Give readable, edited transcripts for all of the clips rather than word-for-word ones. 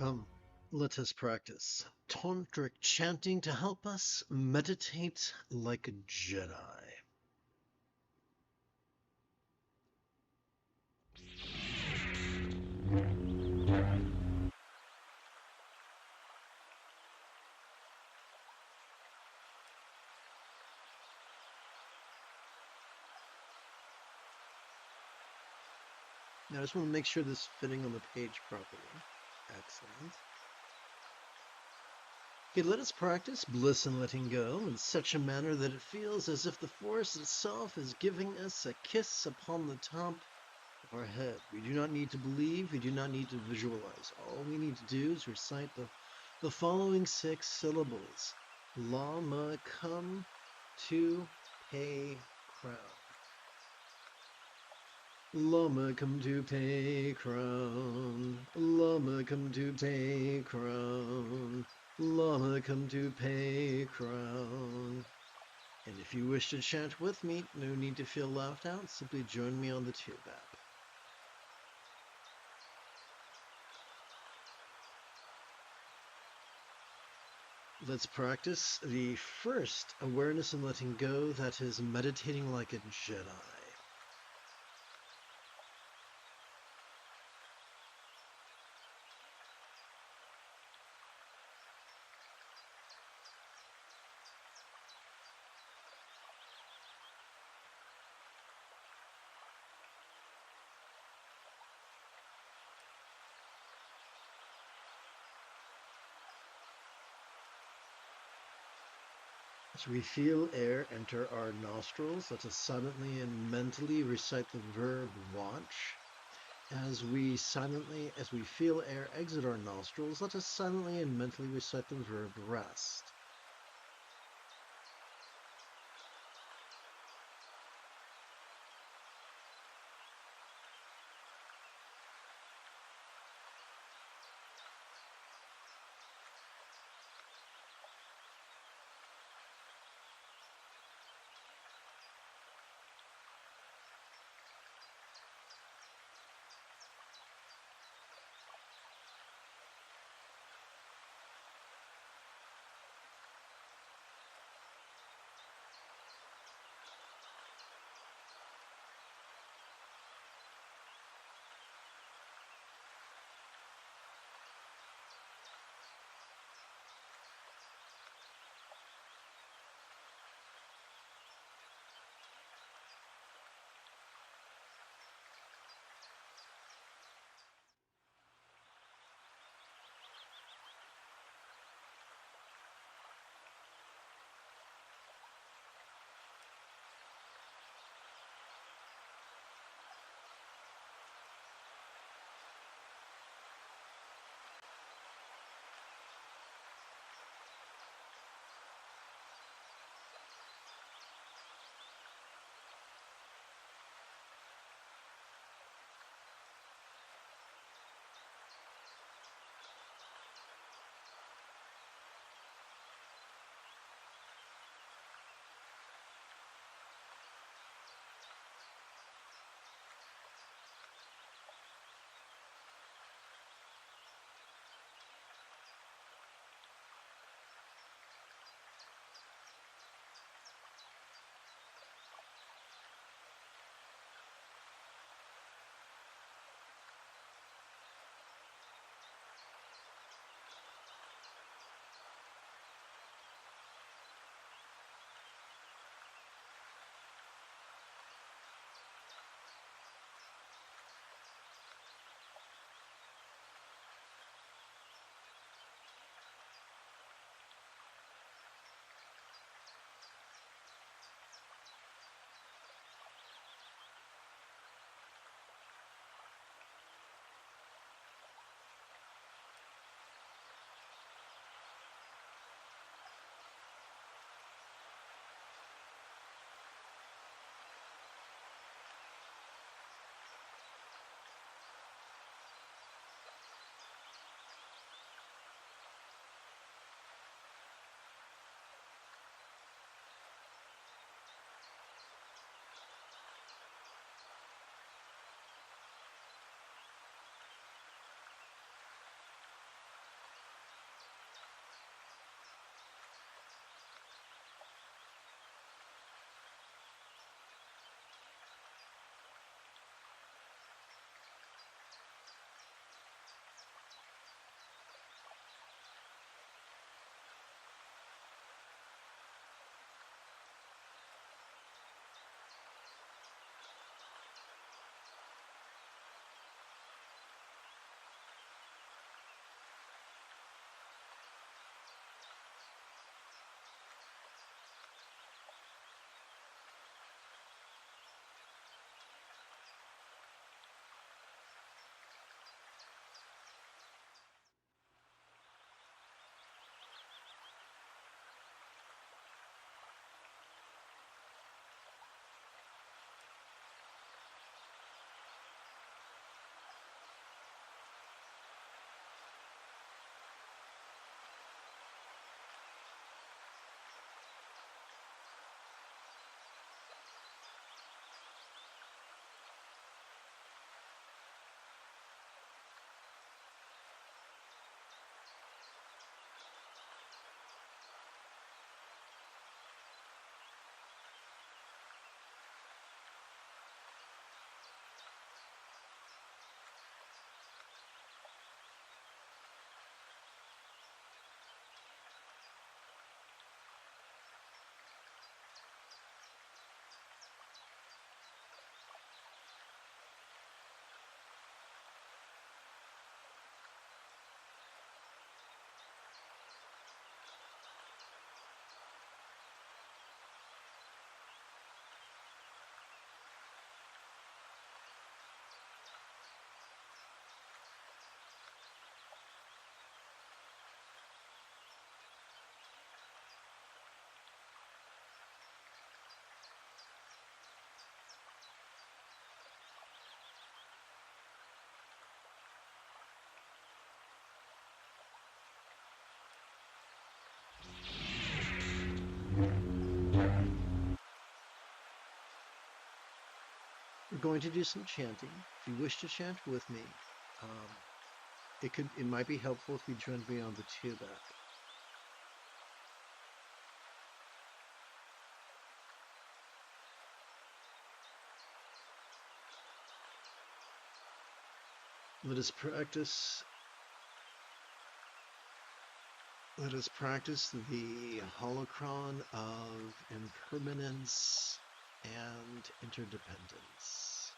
Come, let us practice Tantric Chanting to help us meditate like a Jedi. Now I just want to make sure this is fitting on the page properly. Excellent. Okay, let us practice bliss and letting go in such a manner that it feels as if the force itself is giving us a kiss upon the top of our head. We do not need to believe, we do not need to visualize. All we need to do is recite the following 6 syllables. Lama come to pay crown. Lama come to pay crown. Lama come to pay crown. Lama come to pay crown. And if you wish to chant with me, no need to feel left out, simply join me on the tube app. Let's practice the first awareness and letting go, that is meditating like a Jedi. As we feel air enter our nostrils, let us silently and mentally recite the verb watch. As we feel air exit our nostrils, let us silently and mentally recite the verb rest. going to do some chanting. If you wish to chant with me, it might be helpful if you joined me on the tube app. Let us practice the holocron of impermanence and interdependence.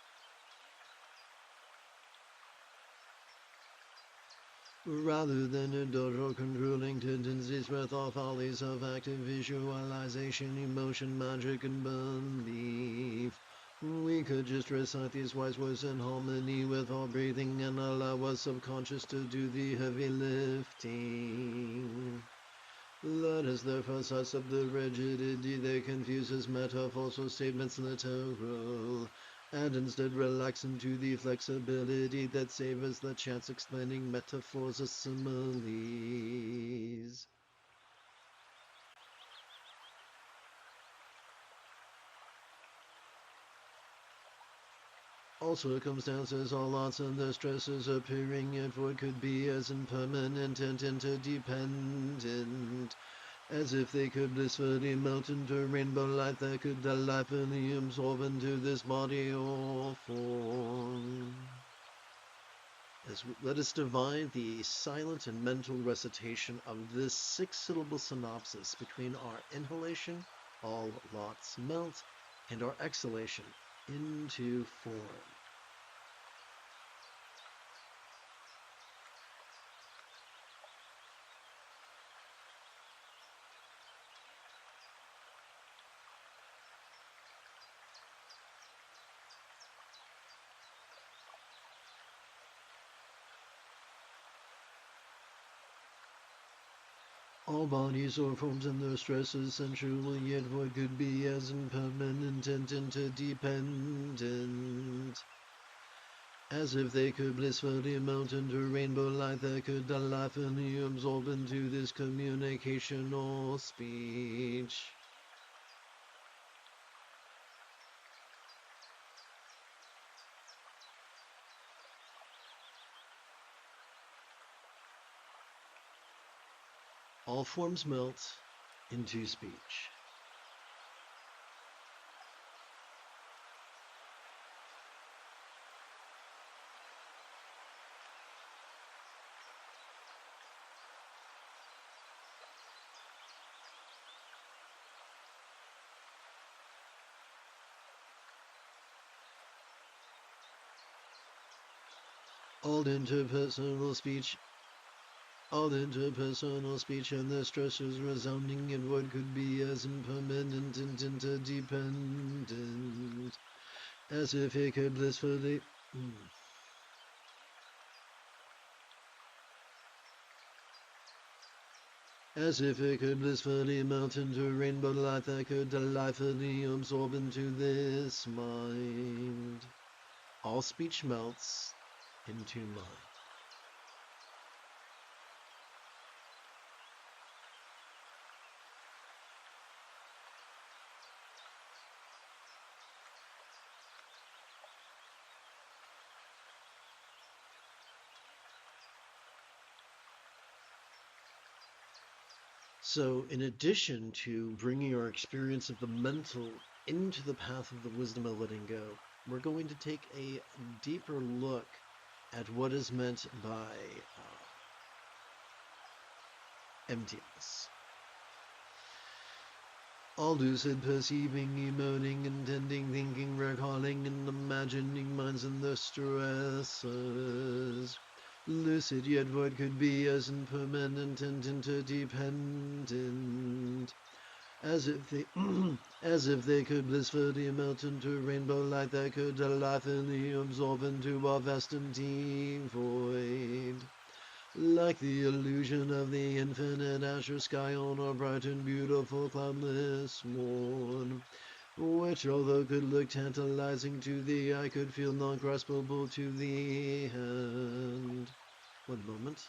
Rather than indulge or controlling tendencies with all follies of active visualization, emotion, magic, and belief, we could just recite these wise words in harmony with our breathing and allow our subconscious to do the heavy lifting. Let us therefore sidestep the rigidity that confuses metaphors or statements literal, and instead relax into the flexibility that savors the chance explaining metaphors or similes. All circumstances, all lots and their stresses appearing in what could be as impermanent and interdependent, as if they could blissfully melt into rainbow light that could delightfully absorb into this body or form. Let us divide the silent and mental recitation of this 6-syllable synopsis between our inhalation, all lots melt, and our exhalation, into form. All bodies or forms and their stresses sensual, yet what could be as impermanent and interdependent, as if they could blissfully melt into rainbow light that could delightfully absorb into this communication or speech. All forms melt into speech. All interpersonal speech and their stresses resounding in what could be as impermanent and interdependent, as if it could blissfully melt into rainbow light that could delightfully absorb into this mind. All speech melts into mind. So, in addition to bringing our experience of the mental into the path of the wisdom of letting go, we're going to take a deeper look at what is meant by emptiness. All lucid perceiving, emoting, intending, thinking, recalling, and imagining minds and their stresses. Lucid, yet what could be as impermanent and interdependent, as if they could blissfully melt into rainbow light that could delightfully absorb into our vast empty void, like the illusion of the infinite azure sky on a bright and beautiful cloudless morn, which, although could look tantalizing to the eye, could feel non-graspable to the hand. One moment.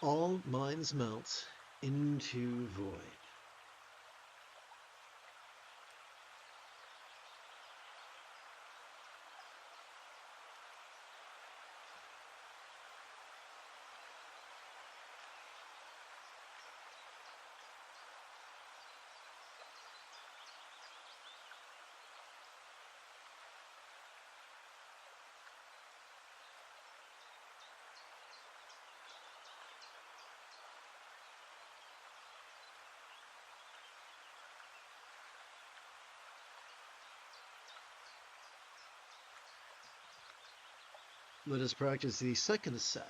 All minds melt into void. Let us practice the second set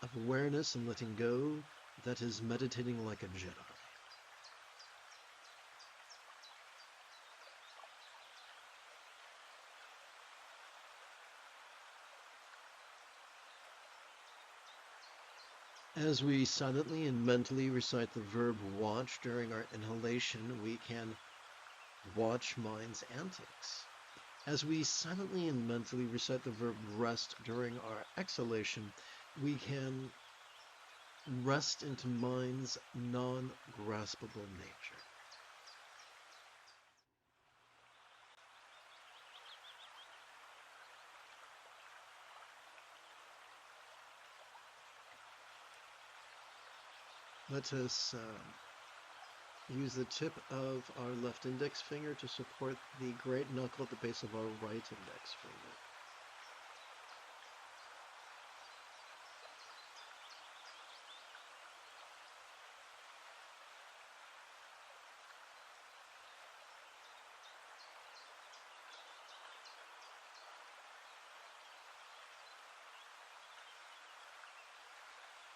of awareness and letting go, that is meditating like a Jedi. As we silently and mentally recite the verb watch during our inhalation, we can watch mind's antics. As we silently and mentally recite the verb rest during our exhalation, we can rest into mind's non-graspable nature. Let us use the tip of our left index finger to support the great knuckle at the base of our right index finger.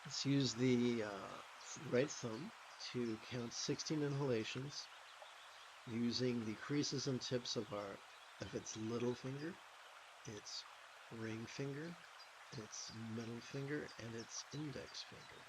Let's use the right thumb to count 16 inhalations using the creases and tips of its little finger, its ring finger, its middle finger, and its index finger.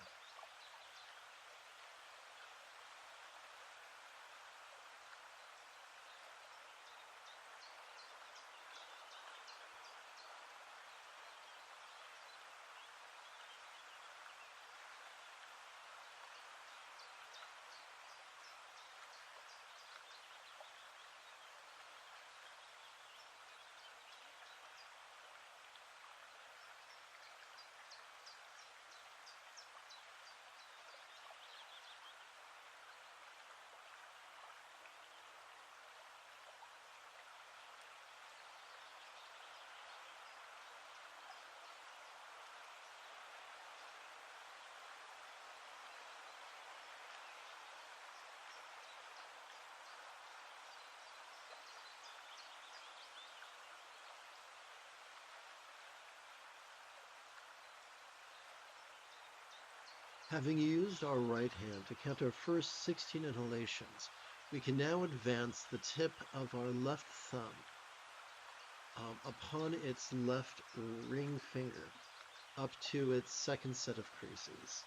Having used our right hand to count our first 16 inhalations, we can now advance the tip of our left thumb upon its left ring finger up to its second set of creases.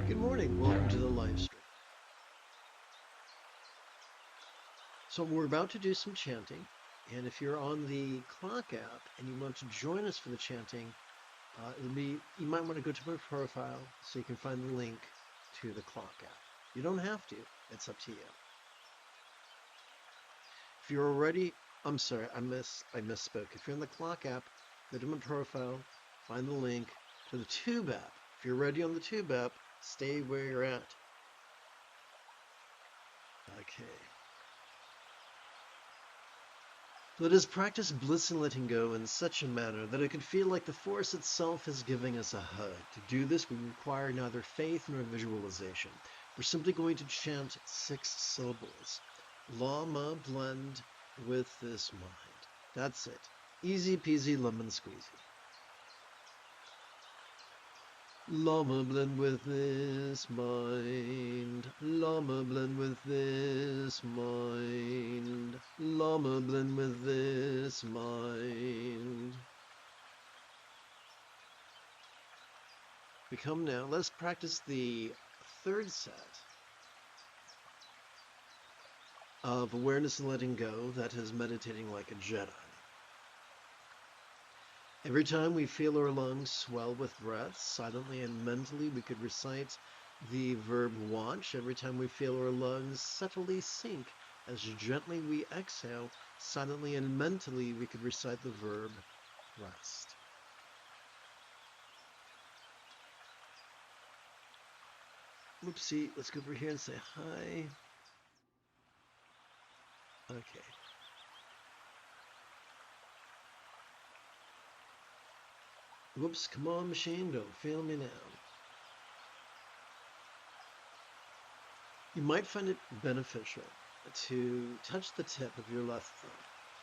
Good morning, welcome to the live stream. So we're about to do some chanting, and if you're on the clock app and you want to join us for the chanting, you might want to go to my profile so you can find the link to the clock app. You don't have to, it's up to you. If you're already, I'm sorry, I misspoke. If you're in the clock app, go to my profile, find the link to the tube app. If you're already on the tube app, stay where you're at. Okay. Let us practice bliss and letting go in such a manner that it could feel like the Force itself is giving us a hug. To do this, we require neither faith nor visualization. We're simply going to chant 6 syllables. Lama blend with this mind. That's it. Easy peasy lemon squeezy. Lama blend with this mind. Lama blend with this mind. Lama blend with this mind. We come now. Let's practice the 3rd set of awareness and letting go. That is meditating like a Jedi. Every time we feel our lungs swell with breath, silently and mentally we could recite the verb watch. Every time we feel our lungs subtly sink, as gently we exhale, silently and mentally we could recite the verb rest. Oopsie, let's go over here and say hi. Okay. Whoops, come on machine, don't fail me now. You might find it beneficial to touch the tip of your left thumb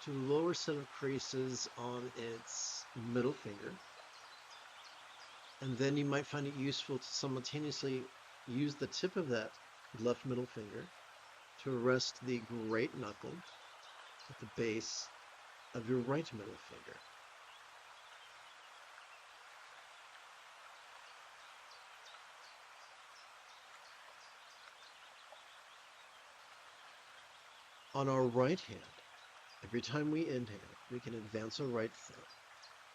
to the lower set of creases on its middle finger. And then you might find it useful to simultaneously use the tip of that left middle finger to rest the great knuckle at the base of your right middle finger. On our right hand, every time we inhale, we can advance our right thumb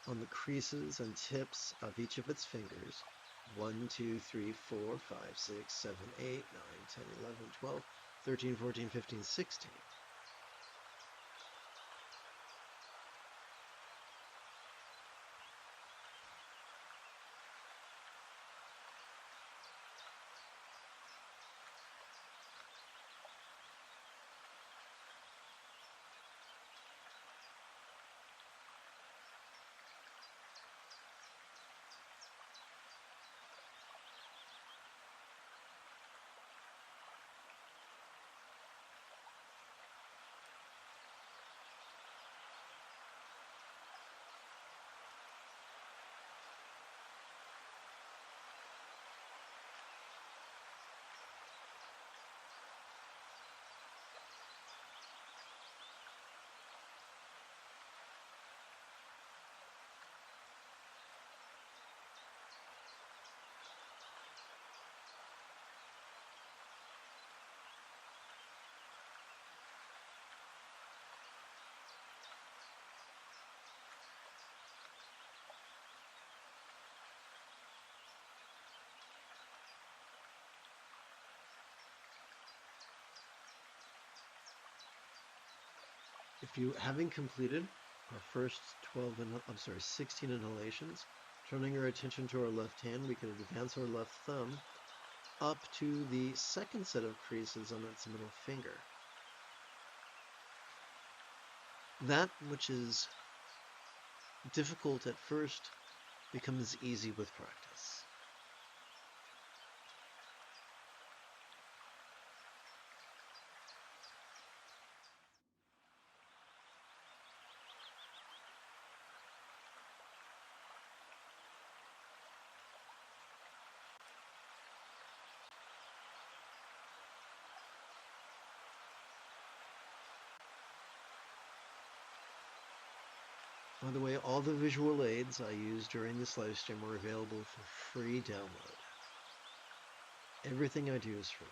on the creases and tips of each of its fingers. 1, 2, 3, 4, 5, 6, 7, 8, 9, 10, 11, 12, 13, 14, 15, 16. If you, having completed our first 16 inhalations, turning our attention to our left hand, we can advance our left thumb up to the second set of creases on its middle finger. That which is difficult at first becomes easy with practice. By the way, all the visual aids I used during this live stream are available for free download. Everything I do is free.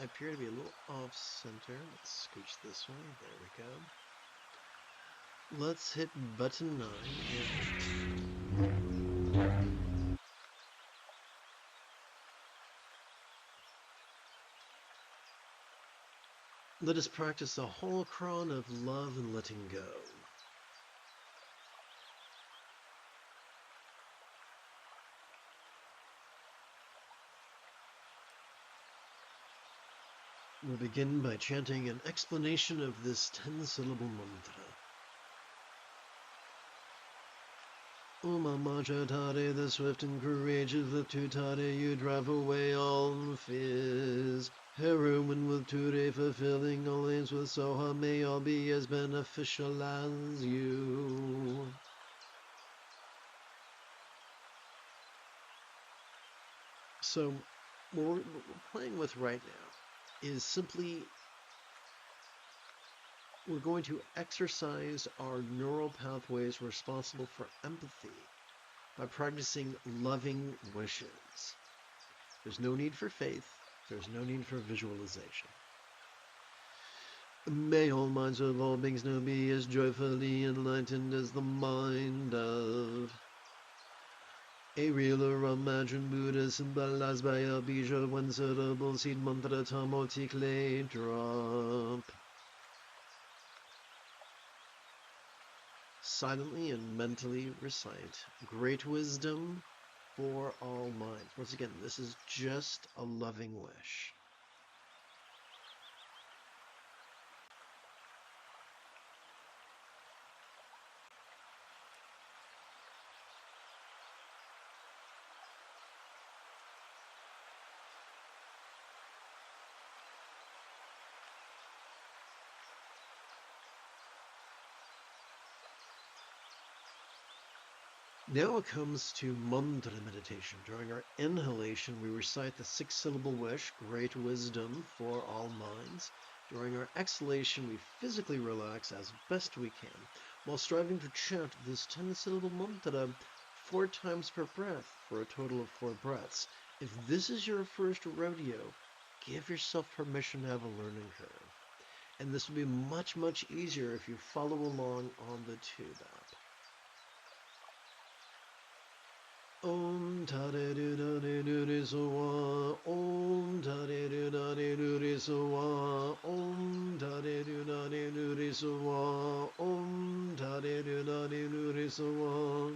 I appear to be a little off-center. Let's scooch this way. There we go. Let's hit button 9. Let us practice the holocron of love and letting go. We'll begin by chanting an explanation of this 10-syllable mantra. Umamachatare, the swift and courageous with Tutare, you drive away all fears. Heroine with Ture, fulfilling all aims with Soha, may all be as beneficial as you. So, what we're playing with right now is simply we're going to exercise our neural pathways responsible for empathy by practicing loving wishes. There's no need for faith. There's no need for visualization. May all minds of all beings know be as joyfully enlightened as the mind of a real or imagined Buddha symbolized by a bija one syllable seed mantra tamotic lay drop. silently and mentally recite great wisdom for all minds. Once again, this is just a loving wish. Now it comes to mantra meditation. During our inhalation, we recite the 6-syllable wish, great wisdom for all minds. During our exhalation, we physically relax as best we can, while striving to chant this 10-syllable mantra 4 times per breath, for a total of 4 breaths. If this is your first rodeo, give yourself permission to have a learning curve. And this will be much, much easier if you follow along on the tube app. Om tare do da de do de so wa. Om tare do da de do de so wa. Om tare do da de do de so wa. Om tare do da de do de so wa.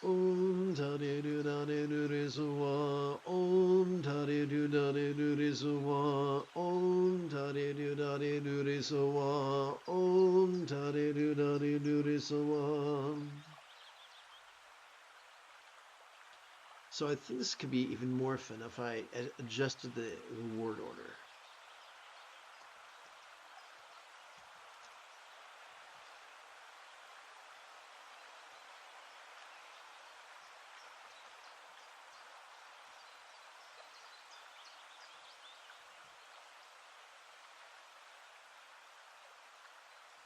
Om tare do da de do de so wa. Om tare do da de do de so wa. Om tare do da de do de so wa. Om tare do da de do de so wa. So I think this could be even more fun if I adjusted the word order.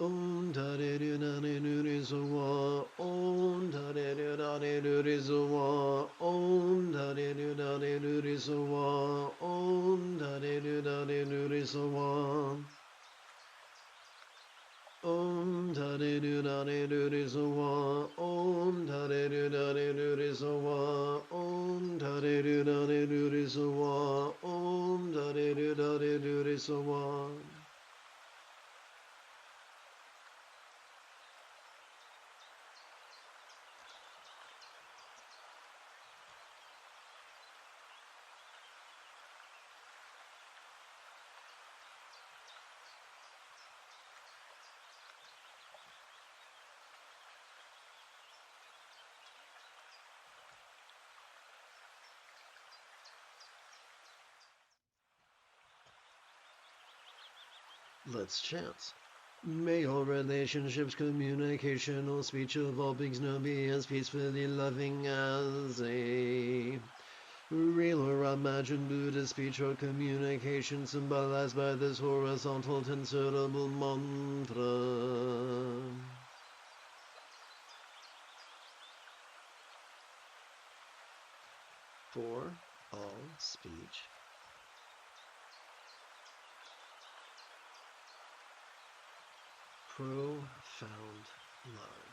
Om tare do da de do de so wa. Om tare do da de do de so wa. Om tare do da de do de so wa. Om tare do da de do de so wa. Om tare do da de do de so wa. Om tare do da de do de so wa. Om tare do da de do de so wa. Om tare do da de do de so wa. Let's chant. May all relationships, communication, or speech of all beings known be as peacefully loving as a real or imagined Buddha speech or communication symbolized by this horizontal 10-syllable mantra. For all speech. Profound love.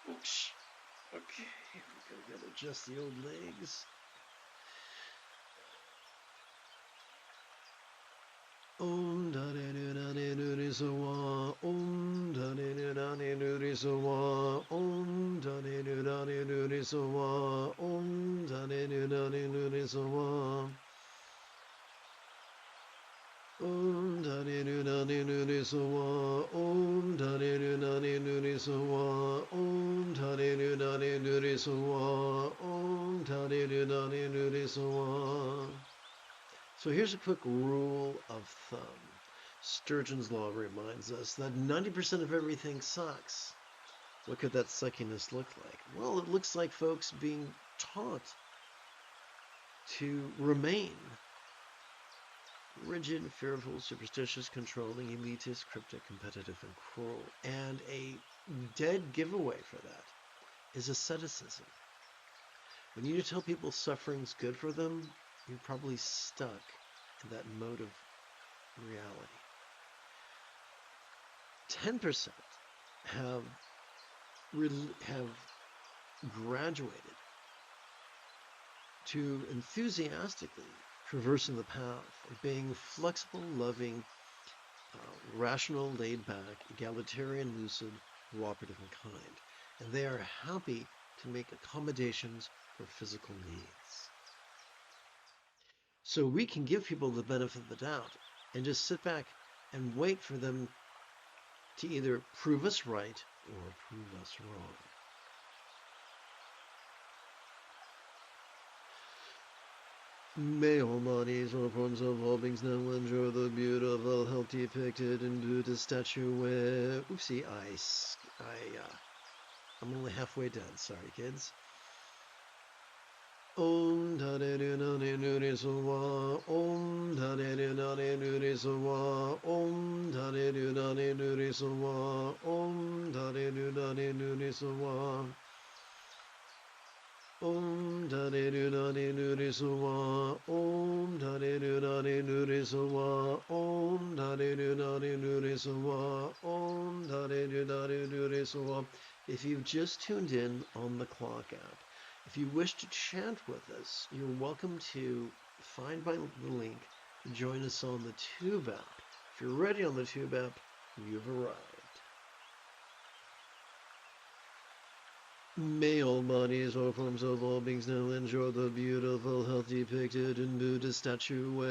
Oops. Okay, we gotta adjust the old legs. Om da de do da de do de so wa. Om da de do da de do de so wa. Om da de do da de do de so wa. Om da de do da de do de so wa. Om da de do da de do de so wa. Om da de do da de do de so wa. Om da de do da de do de so wa. Om da de do da de do de so wa. So here's a quick rule of thumb. Sturgeon's Law reminds us that 90% of everything sucks. What could that suckiness look like? Well, it looks like folks being taught to remain rigid, fearful, superstitious, controlling, elitist, cryptic, competitive, and cruel. And a dead giveaway for that is asceticism. When you tell people suffering's good for them, you're probably stuck in that mode of reality. 10% have graduated to enthusiastically traversing the path of being flexible, loving, rational, laid-back, egalitarian, lucid, cooperative, and kind. And they are happy to make accommodations for physical needs. So we can give people the benefit of the doubt and just sit back and wait for them to either prove us right or prove us wrong. May all bodies, all forms of all beings now enjoy the beautiful health depicted in Buddha's statuette. Oopsie, I'm only halfway done. Sorry, kids. Om Tare Nare Nure Sowa, Om Tare Nare Nure Sowa, Om Tare Nare Nure Sowa, Om Tare Nare Nure Sowa. Om Tare Nare Nure Sowa, Om Tare Nare Nure Sowa, Om Tare Nare Nure Sowa, Om Tare Nare Nure Sowa. If you've just tuned in on the Clock app, if you wish to chant with us, you're welcome to find the link to join us on the Tube app. If you're ready on the Tube app, you've arrived. May all bodies, all forms of all beings now enjoy the beautiful health depicted in Buddha's statuary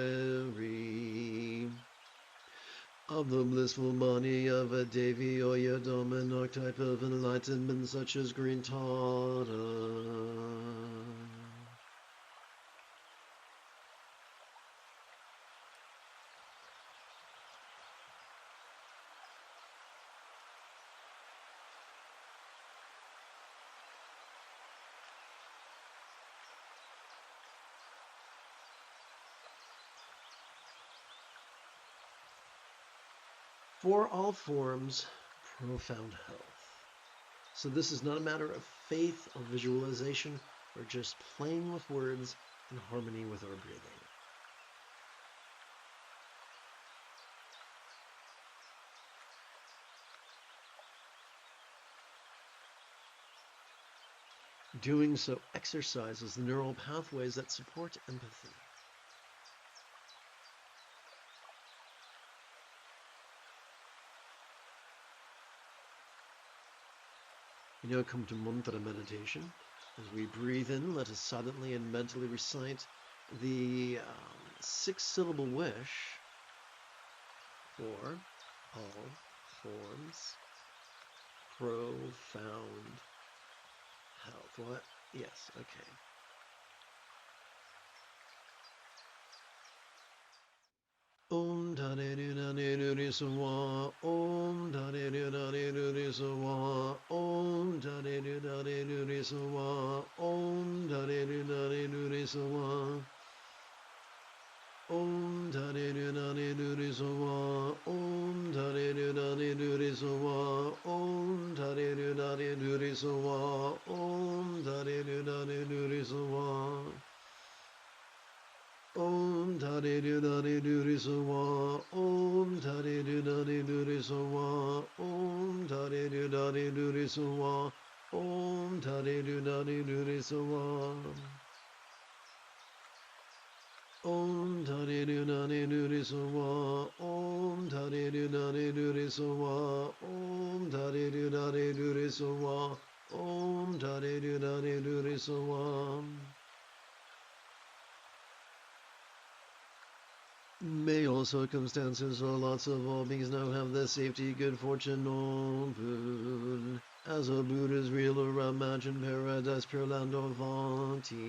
of the blissful body of a Devi or Yadam, an archetype of enlightenment such as Green Tata. For all forms, profound health. So this is not a matter of faith or visualization. We're just playing with words in harmony with our breathing. Doing so exercises the neural pathways that support empathy. We now come to mantra meditation. As we breathe in, let us silently and mentally recite the 6-syllable wish for all forms profound health. What? Yes, okay. Om Tare Nare Nure Sowa, Om Tare Nare Nure Sowa, Om Tare Nare Nure Sowa, Om Tare Nare Nure Sowa, Om Tare Nare Nure Sowa, Om Tare Nare Nure Sowa, Om Tare Nare Nure Sowa, Om Tare Nare Nure Sowa. Om Tare Nare Nure Sowa, Om Tare Nare Nure Sowa, Om Tare Nare Nure Sowa, Om Tare Nare Nure Sowa. Om Tare Nare Nure Sowa, Om Tare Nare Nure Sowa, Om Tare Nare Nure Sowa, Om Tare Nare Nure Sowa. May all circumstances or lots of all beings now have the safety, good fortune, all good. As a Buddha's real or imagined paradise, pure land or Vanti.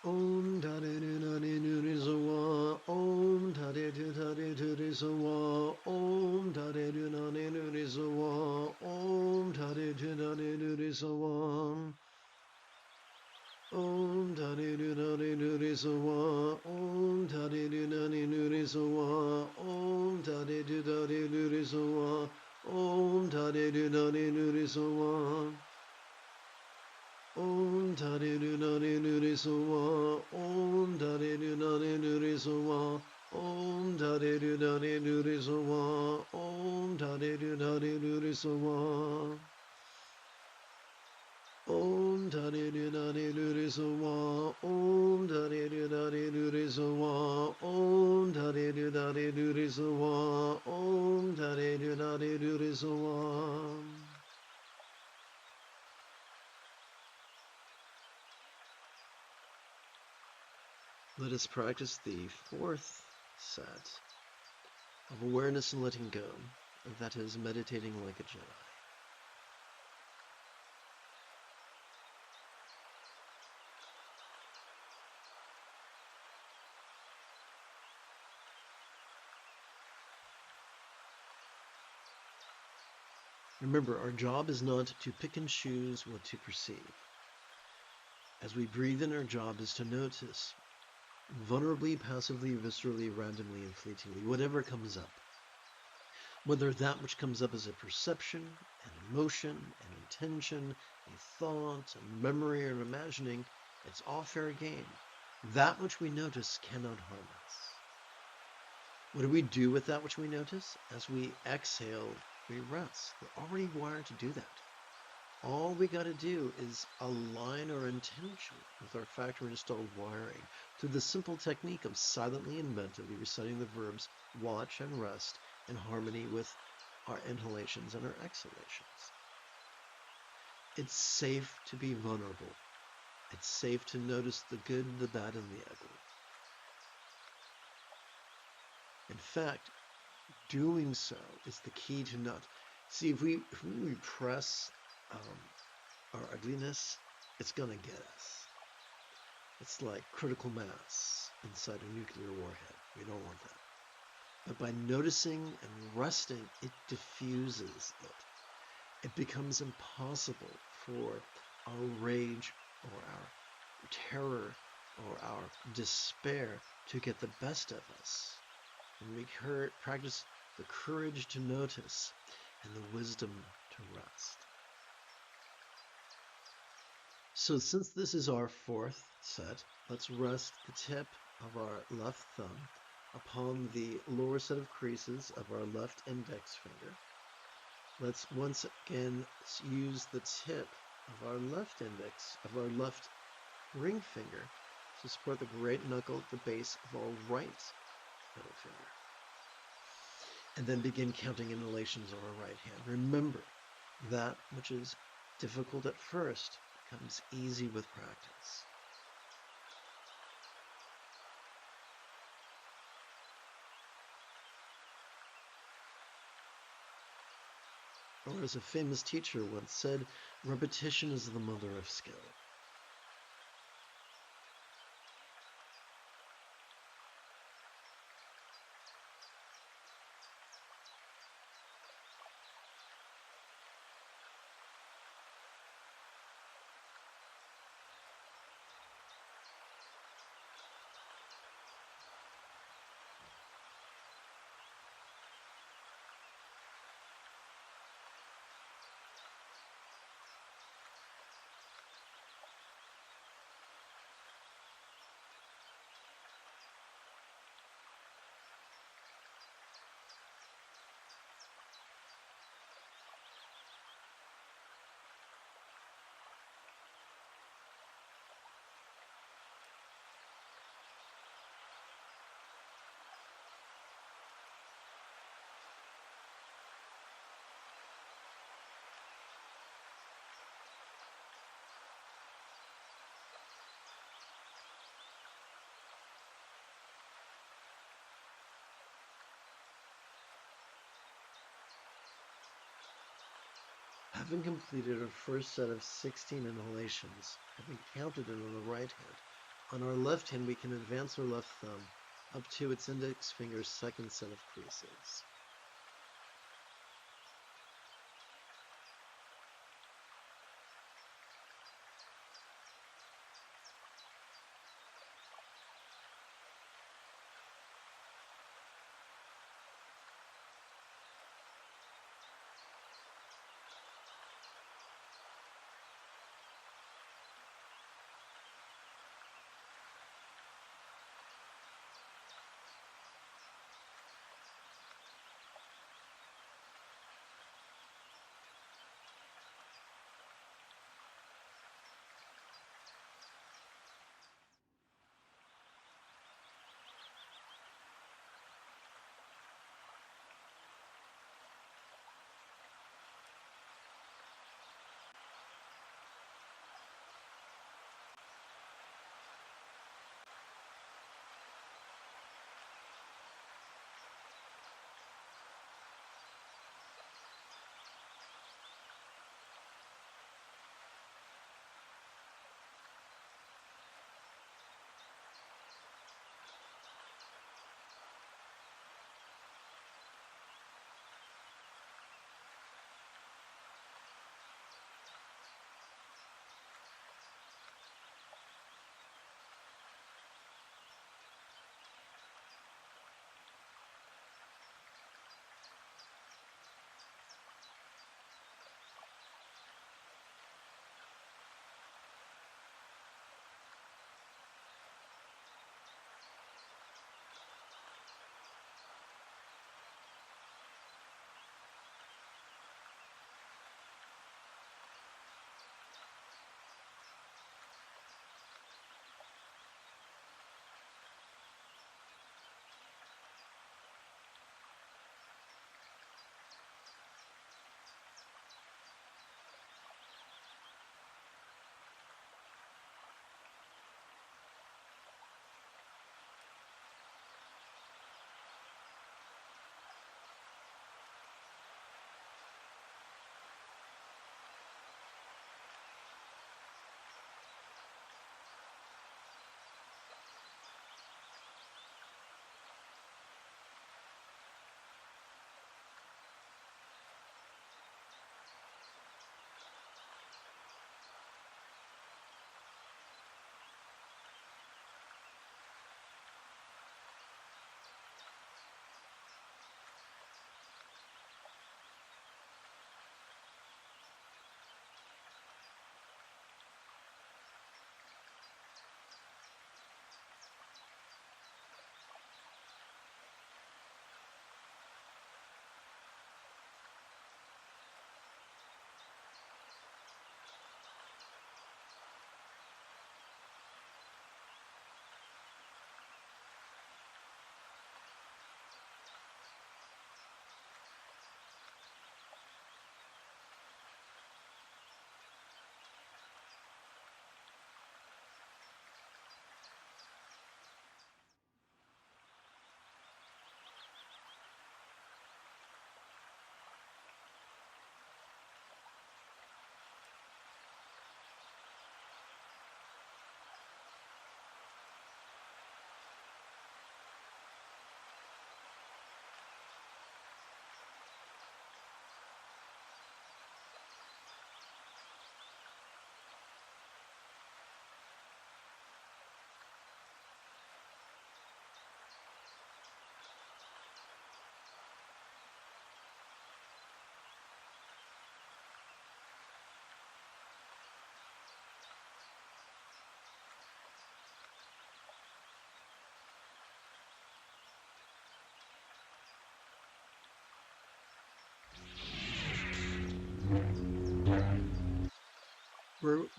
Om Tade Du Nani Nuri Sawa. Om Tade Du Tade Turi Sawa. Om Tade Du Nani Nuri Sawa. Om Tade Du Nani Nuri Sawa. Om Tade Du Nani Nuri Sawa. Om Tade Du Nani Nuri Sawa. Om Tade Du Tade Nuri Sawa. Om Tade Du Nani Nuri Sawa. Om Tade Du Nani Nuri Sawa. Om Tade Du Nani Nuri Sawa. Om Tade Du Nani Nuri Sawa. Om Tade Du Nani Nuri Sawa. Om Tade Du Nani Nuri Sawa. Om Tade Du Nani Nuri Sawa. Om Tade Du Nani Nuri Sawa. Om Tade Du Nani Nuri Sawa. Let us practice the fourth set of awareness and letting go, that is, meditating like a Jedi. Remember, our job is not to pick and choose what to perceive. As we breathe in, our job is to notice, vulnerably, passively, viscerally, randomly, and fleetingly, whatever comes up. Whether that which comes up is a perception, an emotion, an intention, a thought, a memory, or an imagining, it's all fair game. That which we notice cannot harm us. What do we do with that which we notice? As we exhale, we rest. We're already wired to do that. All we got to do is align our intention with our factory installed wiring through the simple technique of silently and mentally reciting the verbs watch and rest in harmony with our inhalations and our exhalations. It's safe to be vulnerable. It's safe to notice the good, the bad, and the ugly. In fact, doing so is the key to not... See, if we repress our ugliness, it's going to get us. It's like critical mass inside a nuclear warhead. We don't want that. But by noticing and resting, it diffuses it. It becomes impossible for our rage or our terror or our despair to get the best of us. And we practice the courage to notice and the wisdom to rest. So since this is our fourth set, let's rest the tip of our left thumb upon the lower set of creases of our left index finger. Let's once again use the tip of our left index, of our left ring finger, to support the great knuckle at the base of our right middle finger. And then begin counting inhalations on our right hand. Remember, that which is difficult at first becomes easy with practice. Or as a famous teacher once said, repetition is the mother of skill. Having completed our first set of 16 inhalations, having counted it on the right hand, On our left hand, we can advance our left thumb up to its index finger's second set of creases.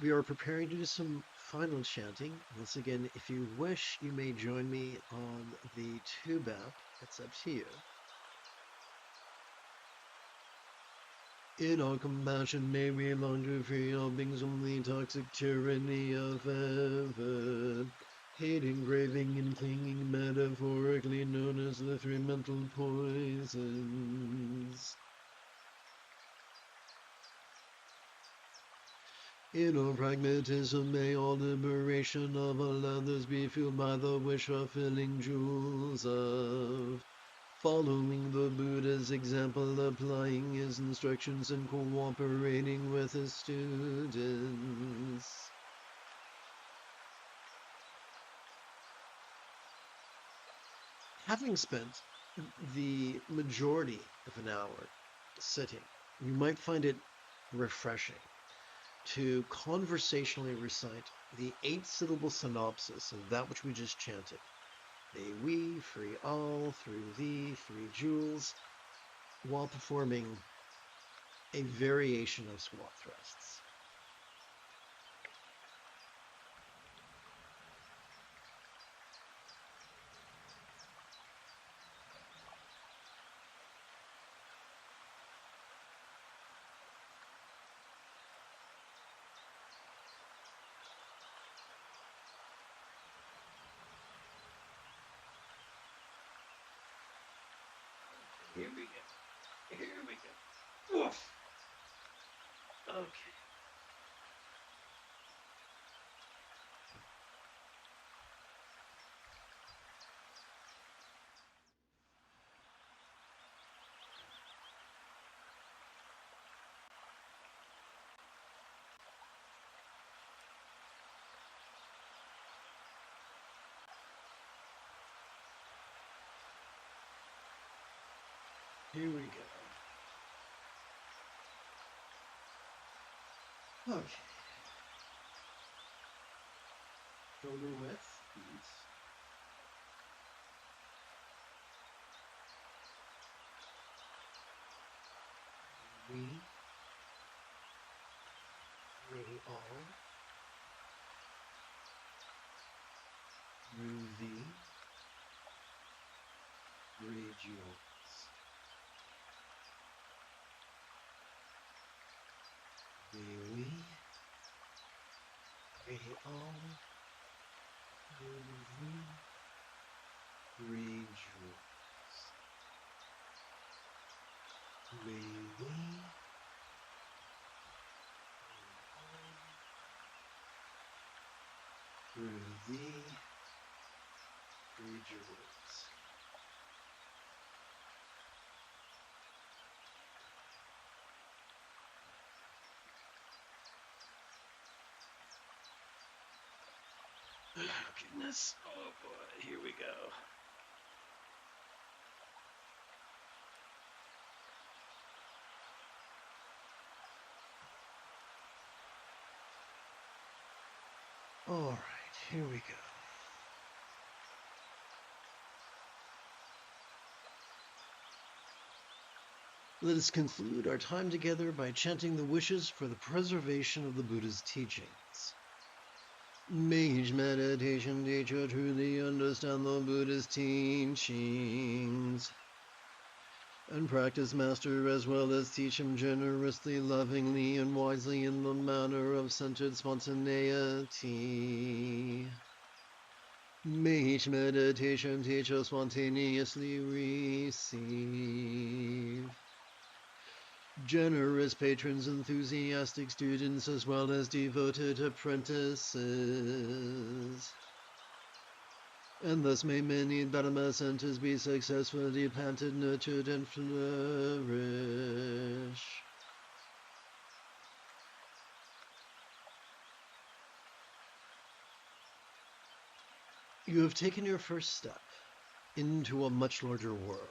We are preparing to do some final chanting. Once again, if you wish, you may join me on the tube app. It's up to you. In all compassion, may we long to free all beings from the toxic tyranny of heaven. Hating, craving, and clinging, metaphorically known as the three mental poisons. In all pragmatism, may all liberation of all others be fueled by the wish of filling jewels of following the Buddha's example, applying his instructions, and cooperating with his students. Having spent the majority of an hour sitting, you might find it refreshing to conversationally recite the 8-syllable synopsis of that which we just chanted. May we free all through thee, 3 jewels, while performing a variation of squat thrusts. Here we go. Here we go. Woof. Okay. Here we go. Okay. Shoulder width, please. We all through thee, 3 jewels. May we all through thee, 3 jewels. May we through thee, 3 jewels. Oh, goodness. Oh boy, here we go. All right, here we go. Let us conclude our time together by chanting the wishes for the preservation of the Buddha's teachings. May each meditation teacher truly understand the Buddha's teachings and practice master as well as teach him generously, lovingly, and wisely in the manner of centered spontaneity. May each meditation teacher spontaneously receive generous patrons, enthusiastic students, as well as devoted apprentices. And thus may many Dharma centers be successfully planted, nurtured, and flourish. You have taken your first step into a much larger world.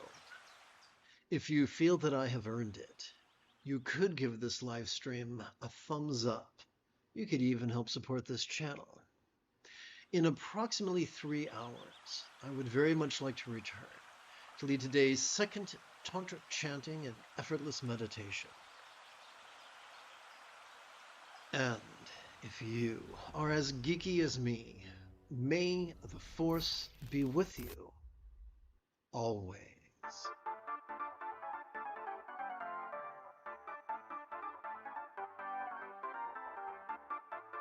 If you feel that I have earned it, you could give this live stream a thumbs up. You could even help support this channel. In approximately 3 hours, I would very much like to return to lead today's second Tantric Chanting and effortless meditation. And if you are as geeky as me, may the Force be with you always.